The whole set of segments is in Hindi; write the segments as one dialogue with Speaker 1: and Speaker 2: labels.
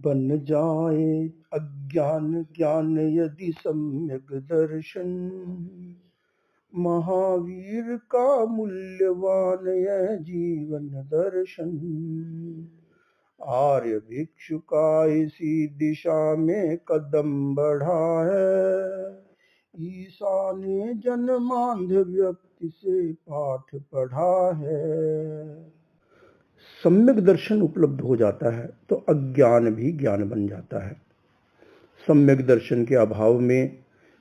Speaker 1: बन जाए अज्ञान ज्ञान यदि सम्यक दर्शन, महावीर का मूल्यवान यह जीवन दर्शन। आर्य भिक्षु का इसी दिशा में कदम बढ़ा है, ईसा ने जन्मांध व्यक्ति से पाठ पढ़ा है। सम्यक दर्शन उपलब्ध हो जाता है तो अज्ञान भी ज्ञान बन जाता है। सम्यक दर्शन के अभाव में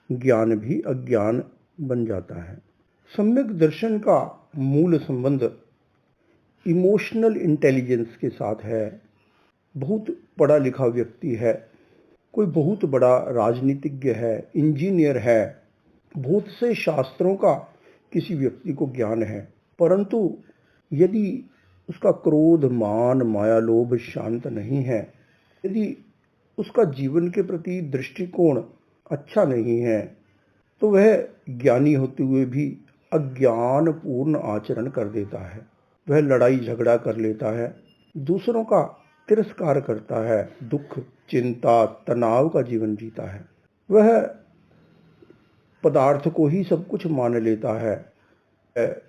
Speaker 1: ज्ञान भी अज्ञान बन जाता है। सम्यक दर्शन का मूल संबंध इमोशनल इंटेलिजेंस के साथ है। बहुत पढ़ा लिखा व्यक्ति है, कोई बहुत बड़ा राजनीतिज्ञ है, इंजीनियर है, बहुत से शास्त्रों का किसी व्यक्ति को ज्ञान है, परंतु यदि उसका क्रोध मान माया लोभ शांत नहीं है, यदि उसका जीवन के प्रति दृष्टिकोण अच्छा नहीं है, तो वह ज्ञानी होते हुए भी अज्ञान पूर्ण आचरण कर देता है। वह लड़ाई झगड़ा कर लेता है, दूसरों का तिरस्कार करता है, दुख चिंता तनाव का जीवन जीता है। वह पदार्थ को ही सब कुछ मान लेता है।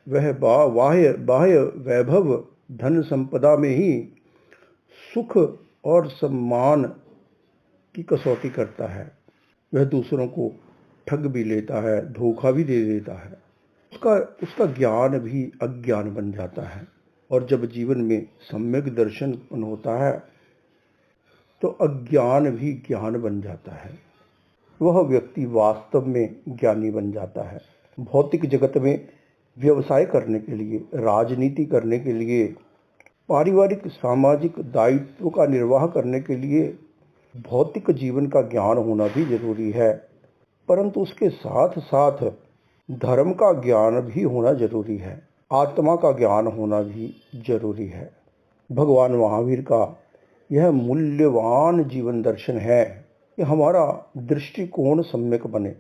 Speaker 1: वह बाह्य वैभव धन संपदा में ही सुख और सम्मान की कसौटी करता है। वह दूसरों को ठग भी लेता है, धोखा भी दे देता है। उसका ज्ञान भी अज्ञान बन जाता है। और जब जीवन में सम्यक दर्शन उत्पन्न होता है तो अज्ञान भी ज्ञान बन जाता है। वह व्यक्ति वास्तव में ज्ञानी बन जाता है। भौतिक जगत में व्यवसाय करने के लिए, राजनीति करने के लिए, पारिवारिक सामाजिक दायित्व का निर्वाह करने के लिए भौतिक जीवन का ज्ञान होना भी जरूरी है, परंतु उसके साथ साथ धर्म का ज्ञान भी होना जरूरी है, आत्मा का ज्ञान होना भी जरूरी है। भगवान महावीर का यह मूल्यवान जीवन दर्शन है कि हमारा दृष्टिकोण सम्यक बने।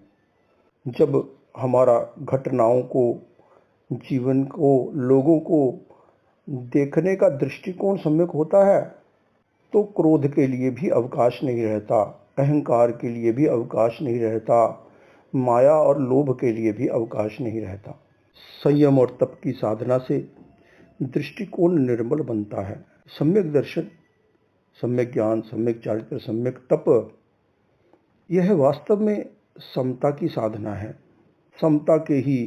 Speaker 1: जब हमारा घटनाओं को, जीवन को, लोगों को देखने का दृष्टिकोण सम्यक होता है तो क्रोध के लिए भी अवकाश नहीं रहता, अहंकार के लिए भी अवकाश नहीं रहता, माया और लोभ के लिए भी अवकाश नहीं रहता। संयम और तप की साधना से दृष्टिकोण निर्मल बनता है। सम्यक दर्शन, सम्यक ज्ञान, सम्यक चारित्र, सम्यक तप, यह वास्तव में समता की साधना है। समता के ही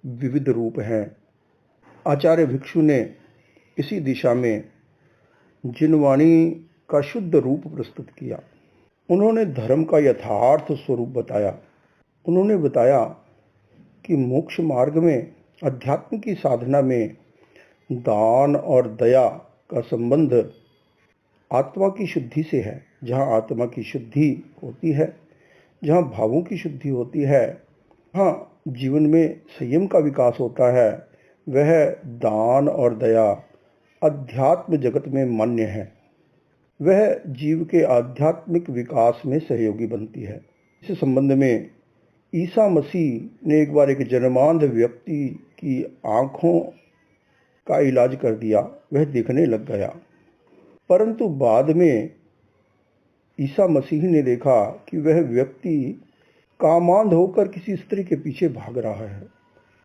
Speaker 1: विविध रूप हैं। आचार्य भिक्षु ने इसी दिशा में जिनवाणी का शुद्ध रूप प्रस्तुत किया। उन्होंने धर्म का यथार्थ स्वरूप बताया। उन्होंने बताया कि मोक्ष मार्ग में, अध्यात्म की साधना में दान और दया का संबंध आत्मा की शुद्धि से है। जहाँ आत्मा की शुद्धि होती है, जहाँ भावों की शुद्धि होती है, हाँ जीवन में संयम का विकास होता है। वह दान और दया अध्यात्म जगत में मान्य है। वह जीव के आध्यात्मिक विकास में सहयोगी बनती है। इस संबंध में ईसा मसीह ने एक बार एक जन्मांध व्यक्ति की आँखों का इलाज कर दिया। वह देखने लग गया, परंतु बाद में ईसा मसीह ने देखा कि वह व्यक्ति कामांध होकर किसी स्त्री के पीछे भाग रहा है।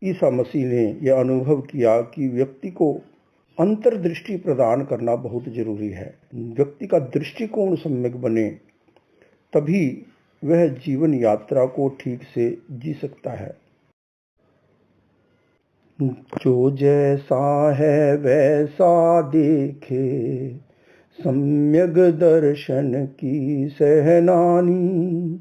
Speaker 1: ईसा मसीह ने यह अनुभव किया कि व्यक्ति को अंतर्दृष्टि प्रदान करना बहुत जरूरी है। व्यक्ति का दृष्टिकोण सम्यक बने तभी वह जीवन यात्रा को ठीक से जी सकता है। जो जैसा है वैसा देखे, सम्यक दर्शन की सहनानी,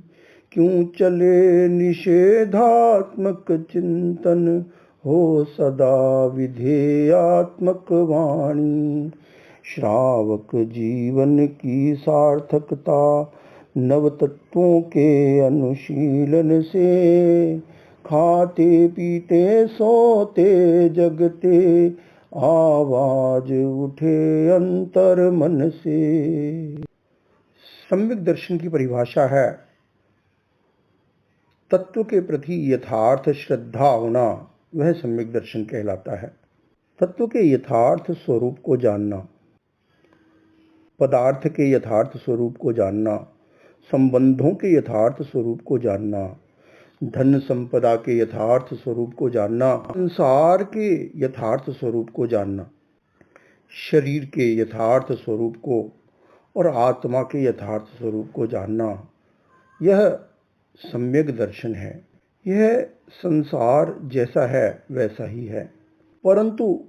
Speaker 1: क्यों चले निषेधात्मक चिंतन, हो सदा विधेयात्मक वाणी। श्रावक जीवन की सार्थकता नव तत्वों के अनुशीलन से, खाते पीते सोते जगते आवाज उठे अंतर मन से। सम्यक दर्शन की परिभाषा है तत्व के प्रति यथार्थ श्रद्धा होना। वह सम्यक दर्शन कहलाता है। तत्व के यथार्थ स्वरूप को जानना, पदार्थ के यथार्थ स्वरूप को जानना, संबंधों के यथार्थ स्वरूप को जानना, धन संपदा के यथार्थ स्वरूप को जानना, संसार के यथार्थ स्वरूप को जानना, शरीर के यथार्थ स्वरूप को और आत्मा के यथार्थ स्वरूप को जानना, यह सम्यक दर्शन है। यह संसार जैसा है वैसा ही है, परंतु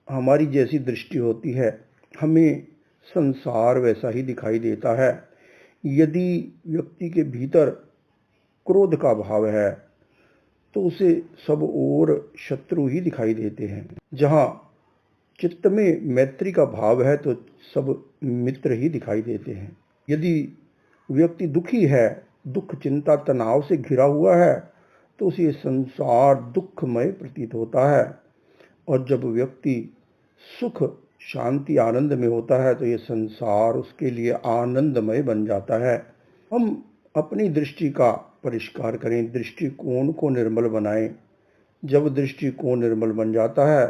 Speaker 1: हमारी जैसी दृष्टि होती है, हमें संसार वैसा ही दिखाई देता है। यदि व्यक्ति के भीतर क्रोध का भाव है तो उसे सब और शत्रु ही दिखाई देते हैं। जहाँ चित्त में मैत्री का भाव है तो सब मित्र ही दिखाई देते हैं। यदि व्यक्ति दुखी है, दुख चिंता तनाव से घिरा हुआ है, तो उसे संसार दुखमय प्रतीत होता है। और जब व्यक्ति सुख शांति आनंद में होता है तो ये संसार उसके लिए आनंदमय बन जाता है। हम अपनी दृष्टि का परिष्कार करें, दृष्टिकोण को निर्मल बनाएं। जब दृष्टिकोण निर्मल बन जाता है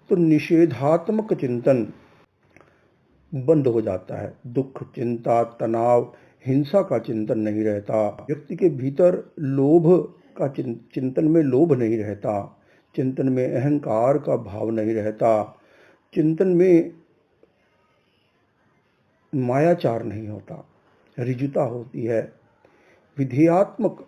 Speaker 1: तो निषेधात्मक चिंतन बंद हो जाता है। दुख चिंता तनाव हिंसा का चिंतन नहीं रहता। व्यक्ति के भीतर लोभ का चिंतन में लोभ नहीं रहता, चिंतन में अहंकार का भाव नहीं रहता, चिंतन में मायाचार नहीं होता, ऋजुता होती है, विधेयात्मक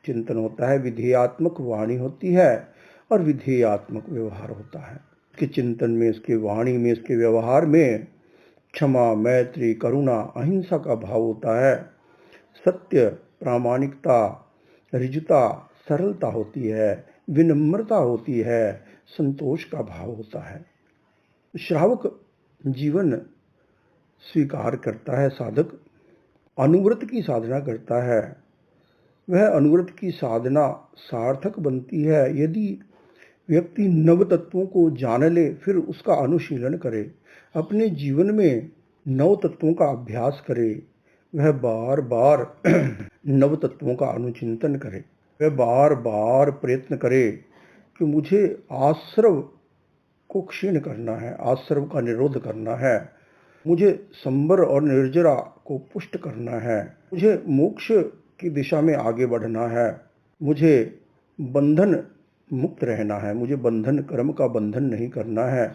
Speaker 1: चिंतन होता है, विधेयात्मक वाणी होती है और विधेयात्मक व्यवहार होता है। इसके चिंतन में, इसके वाणी में, इसके व्यवहार में क्षमा मैत्री करुणा अहिंसा का भाव होता है। सत्य प्रामाणिकता ऋजुता सरलता होती है, विनम्रता होती है, संतोष का भाव होता है। श्रावक जीवन स्वीकार करता है, साधक अनुव्रत की साधना करता है। वह अनुव्रत की साधना सार्थक बनती है यदि व्यक्ति नव तत्वों को जान ले, फिर उसका अनुशीलन करे, अपने जीवन में नव तत्वों का अभ्यास करे। वह बार बार नव तत्वों का अनुचिंतन करे, वह बार बार प्रयत्न करे कि मुझे आश्रव को क्षीण करना है, आश्रव का निरोध करना है, मुझे संबर और निर्जरा को पुष्ट करना है, मुझे मोक्ष की दिशा में आगे बढ़ना है, मुझे बंधन मुक्त रहना है, मुझे बंधन कर्म का बंधन नहीं करना है,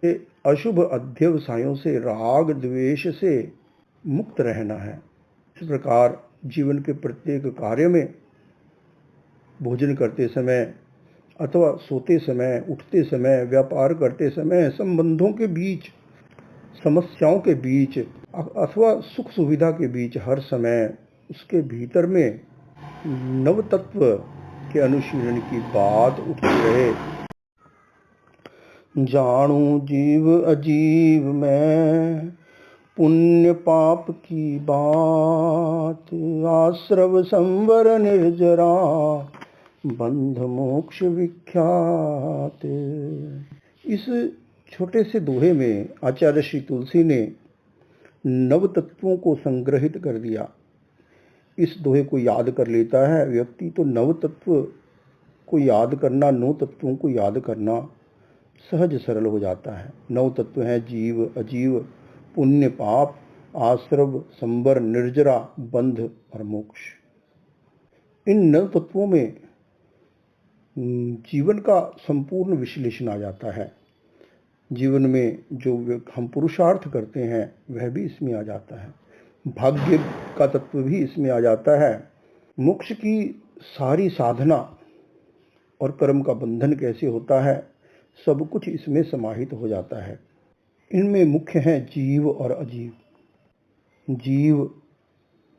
Speaker 1: ये अशुभ अध्यवसायों से राग द्वेष से मुक्त रहना है। इस प्रकार जीवन के प्रत्येक कार्य में, भोजन करते समय अथवा सोते समय, उठते समय, व्यापार करते समय, संबंधों के बीच, समस्याओं के बीच अथवा सुख सुविधा के बीच, हर समय उसके भीतर में नव तत्व के अनुशीलन की बात उठती रहे। जानू जीव अजीव में पुण्य पाप की बात, आश्रव संवर निर्जरा बंध मोक्ष विख्यात। इस छोटे से दोहे में आचार्य श्री तुलसी ने नव तत्वों को संग्रहित कर दिया। इस दोहे को याद कर लेता है व्यक्ति तो नव तत्व को याद करना, नौ तत्वों को याद करना सहज सरल हो जाता है। नौ तत्व हैं जीव अजीव, पुण्य पाप, आश्रव संबर निर्जरा बंध और मोक्ष। इन नौ तत्वों में जीवन का संपूर्ण विश्लेषण आ जाता है। जीवन में जो हम पुरुषार्थ करते हैं वह भी इसमें आ जाता है, भाग्य का तत्व भी इसमें आ जाता है, मोक्ष की सारी साधना और कर्म का बंधन कैसे होता है, सब कुछ इसमें समाहित हो जाता है। इनमें मुख्य हैं जीव और अजीव। जीव,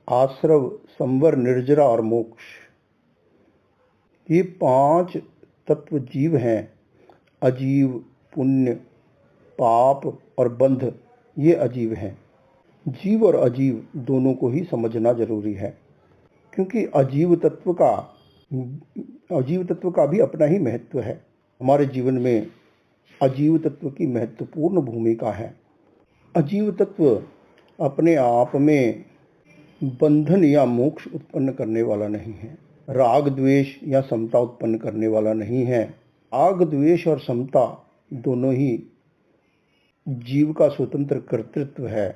Speaker 1: आश्रव, संवर, निर्जरा और मोक्ष, ये 5 तत्व जीव हैं। अजीव, पुण्य, पाप और बंध ये अजीव हैं। जीव और अजीव दोनों को ही समझना जरूरी है, क्योंकि अजीव तत्व का भी अपना ही महत्व है। हमारे जीवन में अजीव तत्व की महत्वपूर्ण भूमिका है। अजीव तत्व अपने आप में बंधन या मोक्ष उत्पन्न करने वाला नहीं है, राग द्वेष या समता उत्पन्न करने वाला नहीं है। राग द्वेष और समता दोनों ही जीव का स्वतंत्र कर्तृत्व है।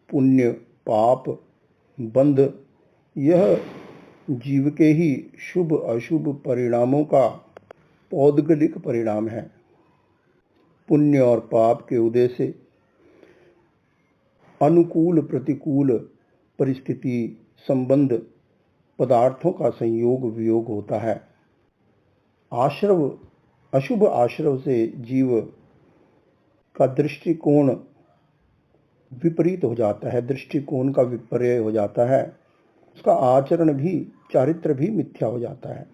Speaker 1: पुण्य पाप बंध यह जीव के ही शुभ अशुभ परिणामों का पौद्गलिक परिणाम है। पुण्य और पाप के उदय से अनुकूल प्रतिकूल परिस्थिति संबंध पदार्थों का संयोग वियोग होता है। आश्रव अशुभ आश्रव से जीव का दृष्टिकोण विपरीत हो जाता है, दृष्टिकोण का विपर्य हो जाता है, उसका आचरण भी चारित्र भी मिथ्या हो जाता है।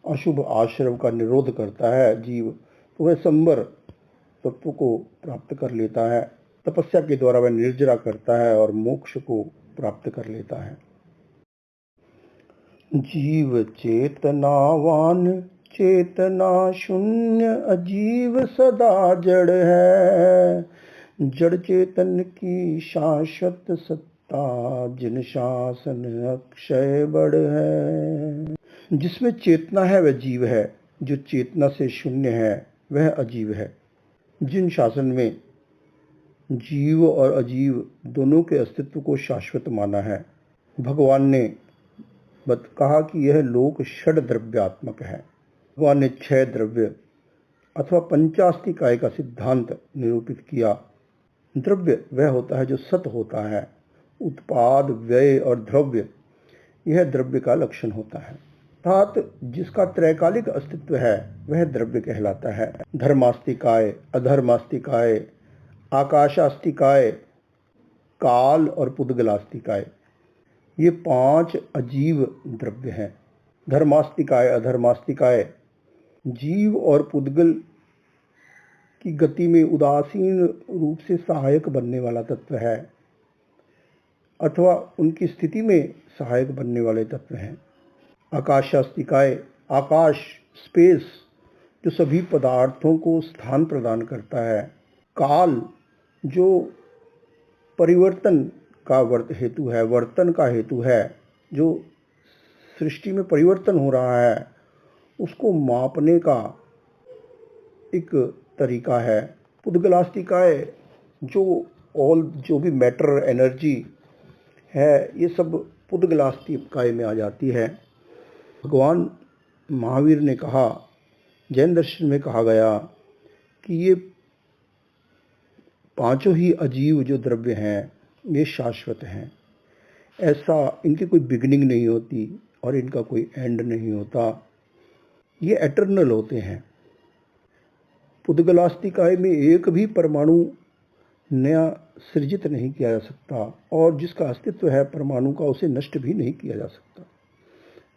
Speaker 1: अशुभ आश्रव का निरोध करता है जीव, तो वह संवर तत्व को प्राप्त कर लेता है। तपस्या के द्वारा वह निर्जरा करता है और मोक्ष को प्राप्त कर लेता है। जीव चेतनावान चेतना शून्य अजीव सदा जड़ है। जड़ चेतन की शाश्वत सत्ता जिन शासन अक्षय बड़ है। जिसमें चेतना है वह जीव है, जो चेतना से शून्य है वह अजीव है। जिन शासन में जीव और अजीव दोनों के अस्तित्व को शाश्वत माना है। भगवान ने कहा कि यह लोक षड द्रव्यात्मक है। भगवान ने 6 द्रव्य अथवा पंचास्तिकाय का सिद्धांत निरूपित किया। द्रव्य वह होता है जो सत होता है। उत्पाद व्यय और द्रव्य यह द्रव्य का लक्षण होता है। अर्थात जिसका त्रैकालिक अस्तित्व है वह द्रव्य कहलाता है। धर्मास्तिकाय, अधर्मास्तिकाय, आकाशास्तिकाय, काल और पुद्गलास्तिकाय, ये 5 अजीव द्रव्य हैं। धर्मास्तिकाय अधर्मास्तिकाय जीव और पुद्गल की गति में उदासीन रूप से सहायक बनने वाला तत्व है, अथवा उनकी स्थिति में सहायक बनने वाले तत्व हैं। आकाशास्तिकाय आकाश स्पेस जो सभी पदार्थों को स्थान प्रदान करता है। काल जो परिवर्तन का हेतु है, वर्तन का हेतु है, जो सृष्टि में परिवर्तन हो रहा है उसको मापने का एक तरीका है। पुद्गलास्तिकाय जो भी मैटर एनर्जी है ये सब पुद्गलास्तिकाय में आ जाती है। भगवान महावीर ने कहा, जैन दर्शन में कहा गया कि ये 5 ही अजीव जो द्रव्य हैं ये शाश्वत हैं। ऐसा इनकी कोई बिगिनिंग नहीं होती और इनका कोई एंड नहीं होता, ये एटर्नल होते हैं। पुद्गलास्तिकाय में एक भी परमाणु नया सृजित नहीं किया जा सकता और जिसका अस्तित्व है परमाणु का उसे नष्ट भी नहीं किया जा सकता।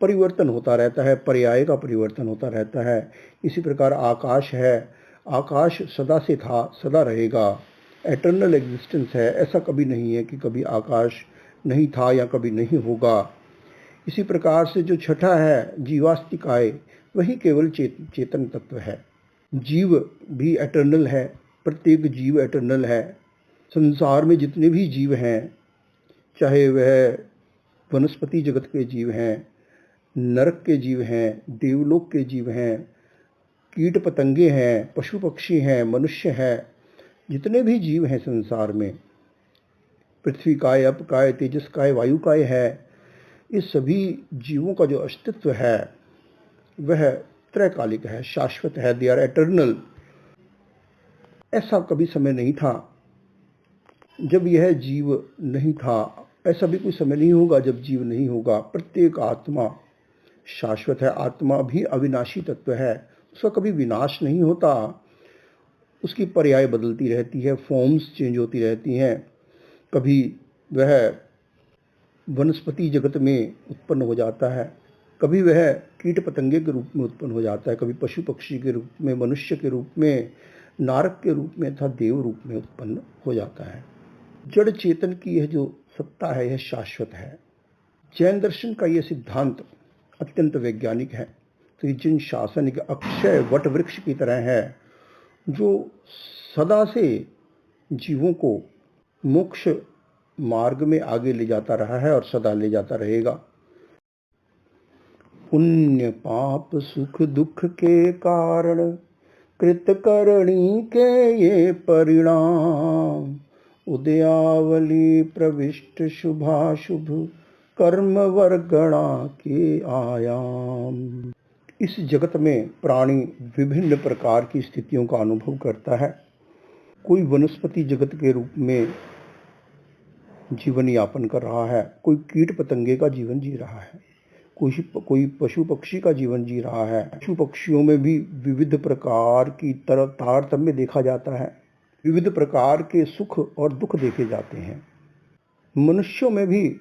Speaker 1: परिवर्तन होता रहता है, पर्याय का परिवर्तन होता रहता है। इसी प्रकार आकाश है, आकाश सदा से था सदा रहेगा, एटर्नल एग्जिस्टेंस है। ऐसा कभी नहीं है कि कभी आकाश नहीं था या कभी नहीं होगा। इसी प्रकार से जो छठा है जीवास्तिकाय वही केवल चेतन तत्व है। जीव भी एटर्नल है, प्रत्येक जीव एटर्नल है। संसार में जितने भी जीव हैं, चाहे वह वनस्पति जगत के जीव हैं, नरक के जीव हैं, देवलोक के जीव हैं, कीट पतंगे हैं, पशु पक्षी हैं, मनुष्य हैं, जितने भी जीव हैं संसार में, पृथ्वी काय, अप काय, तेजस काय, वायु काय है, इस सभी जीवों का जो अस्तित्व है वह त्रैकालिक है, शाश्वत है, दे आर एटर्नल। ऐसा कभी समय नहीं था जब यह जीव नहीं था, ऐसा भी कोई समय नहीं होगा जब जीव नहीं होगा। प्रत्येक आत्मा शाश्वत है, आत्मा भी अविनाशी तत्व है, उसका कभी विनाश नहीं होता। उसकी पर्याय बदलती रहती है, फॉर्म्स चेंज होती रहती हैं। कभी वह वनस्पति जगत में उत्पन्न हो जाता है, कभी वह कीट पतंगे के रूप में उत्पन्न हो जाता है, कभी पशु पक्षी के रूप में, मनुष्य के रूप में, नारक के रूप में तथा देव रूप में उत्पन्न हो जाता है। जड़ चेतन की यह जो सत्ता है यह शाश्वत है। जैन दर्शन का यह सिद्धांत अत्यंत वैज्ञानिक है। तो ये जिन शासन एक अक्षय वट वृक्ष की तरह है जो सदा से जीवों को मोक्ष मार्ग में आगे ले जाता रहा है और सदा ले जाता रहेगा। पुण्य पाप सुख दुख के कारण कृतकर्णी के ये परिणाम, उदयावली प्रविष्ट शुभाशुभ कर्म वर्गणा के आयाम। इस जगत में प्राणी विभिन्न प्रकार की स्थितियों का अनुभव करता है। कोई वनस्पति जगत के रूप में जीवन यापन कर रहा है, कोई कीट पतंगे का जीवन जी रहा है, कोई पशु पक्षी का जीवन जी रहा है। पशु पक्षियों में भी विविध प्रकार की तारतम्य देखा जाता है, विविध प्रकार के सुख और दुख देखे जाते हैं। मनुष्यों में भी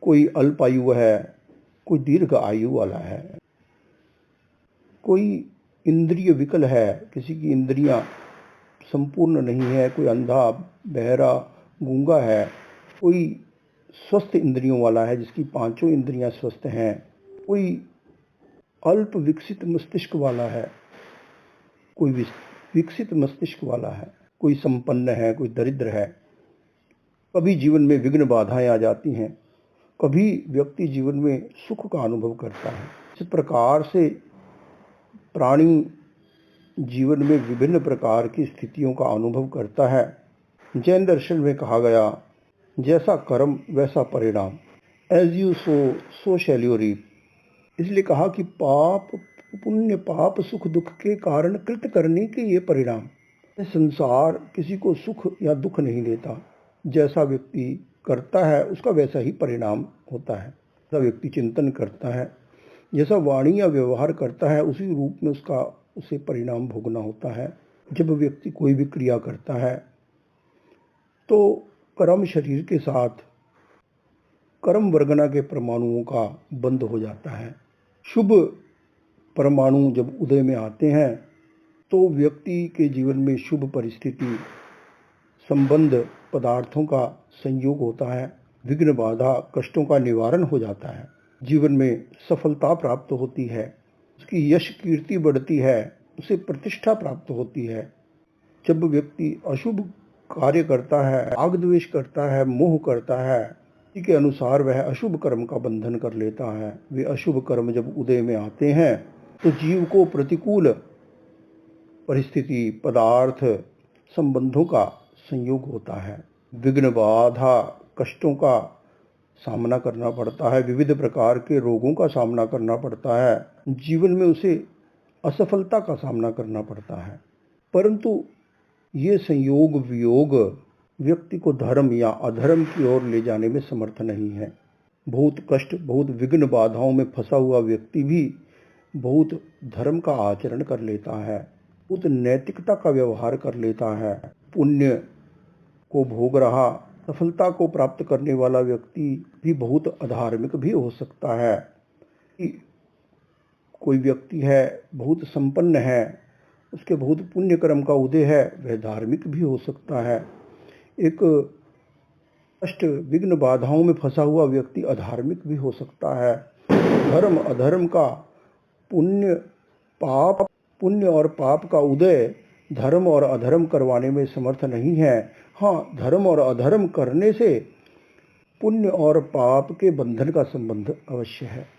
Speaker 1: कोई अल्प आयु है, कोई दीर्घ आयु वाला है, कोई इंद्रिय विकल है, किसी की इंद्रियां संपूर्ण नहीं है, कोई अंधा, बहरा, गूंगा है, कोई स्वस्थ इंद्रियों वाला है जिसकी पांचों इंद्रियां स्वस्थ हैं, कोई अल्प विकसित मस्तिष्क वाला है, कोई विकसित मस्तिष्क वाला है, कोई संपन्न है, कोई दरिद्र है। कभी जीवन में विघ्न बाधाएं आ जाती हैं, कभी व्यक्ति जीवन में सुख का अनुभव करता है। इस प्रकार से प्राणी जीवन में विभिन्न प्रकार की स्थितियों का अनुभव करता है। जैन दर्शन में कहा गया, जैसा कर्म वैसा परिणाम, as you sow shall you reap. इसलिए कहा कि पाप पुण्य, पाप सुख दुख के कारण कृत करने के ये परिणाम। संसार किसी को सुख या दुख नहीं देता, जैसा व्यक्ति करता है उसका वैसा ही परिणाम होता है। जैसा व्यक्ति चिंतन करता है, जैसा वाणी या व्यवहार करता है, उसी रूप में उसे परिणाम भोगना होता है। जब व्यक्ति कोई भी क्रिया करता है तो कर्म शरीर के साथ कर्म वर्गना के परमाणुओं का बंध हो जाता है। शुभ परमाणु जब उदय में आते हैं तो व्यक्ति के जीवन में शुभ परिस्थिति, संबंध, पदार्थों का संयोग होता है, विघ्न बाधा कष्टों का निवारण हो जाता है, जीवन में सफलता प्राप्त होती है, उसकी यश कीर्ति बढ़ती है, उसे प्रतिष्ठा प्राप्त होती है। जब व्यक्ति अशुभ कार्य करता है, राग द्वेष करता है, मोह करता है, इसी के अनुसार वह अशुभ कर्म का बंधन कर लेता है। वे अशुभ कर्म जब उदय में आते हैं तो जीव को प्रतिकूल परिस्थिति, पदार्थ, संबंधों का संयोग होता है, विघ्न बाधा कष्टों का सामना करना पड़ता है, विविध प्रकार के रोगों का सामना करना पड़ता है, जीवन में उसे असफलता का सामना करना पड़ता है। परंतु ये संयोग वियोग व्यक्ति को धर्म या अधर्म की ओर ले जाने में समर्थ नहीं है। बहुत कष्ट, बहुत विघ्न बाधाओं में फंसा हुआ व्यक्ति भी बहुत धर्म का आचरण कर लेता है, बहुत नैतिकता का व्यवहार कर लेता है। पुण्य को भोग रहा, सफलता को प्राप्त करने वाला व्यक्ति भी बहुत अधार्मिक भी हो सकता है। कोई व्यक्ति है, बहुत संपन्न है, उसके बहुत पुण्य कर्म का उदय है, वह धार्मिक भी हो सकता है। एक कष्ट, विघ्न बाधाओं में फंसा हुआ व्यक्ति अधार्मिक भी हो सकता है। धर्म अधर्म का, पुण्य और पाप का उदय धर्म और अधर्म करवाने में समर्थ नहीं है। हाँ, धर्म और अधर्म करने से पुण्य और पाप के बंधन का संबंध अवश्य है।